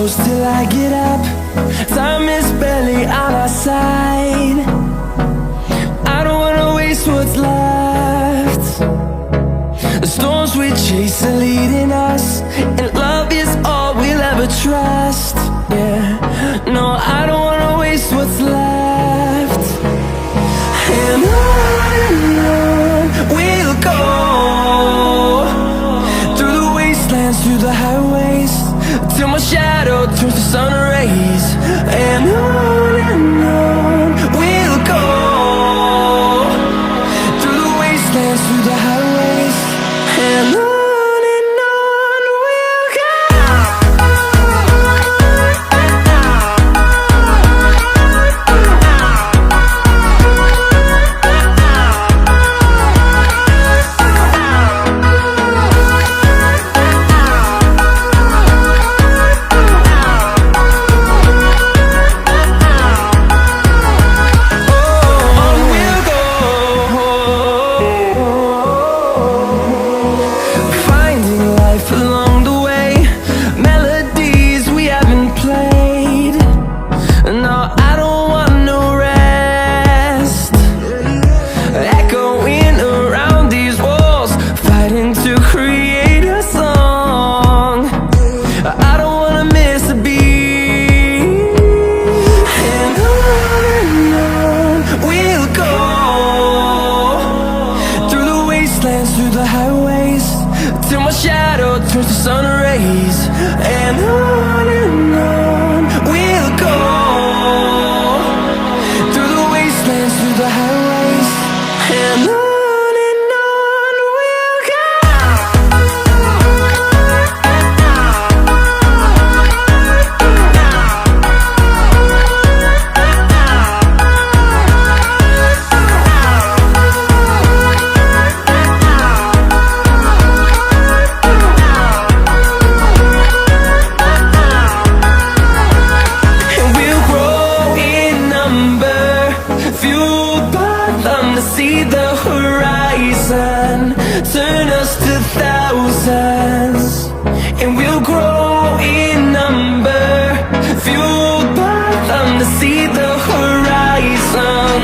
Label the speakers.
Speaker 1: close till I get up. Time is barely on our side. I don't wanna waste what's left. The storms we chase are leading us, and love is all we'll ever trust. Yeah, no, I don't wanna waste what's left. And on we'll go, through the wastelands, through the highways, till my shadow turns to sun rays. And on we'll go, through the wastelands, through the highways, and on we'll go. Along the way, melodies we haven't played. No, I don't want no rest. Echoing around these walls, fighting to create a song. I don't wanna miss a beat. And on we'll go, through the wastelands, through the highways, till my shadow turns to sun rays. And on we'll go, through the wastelands, through the highways, and on we'll go. See the horizon, turn us to thousands, and we'll grow in number, fueled by them to see the horizon.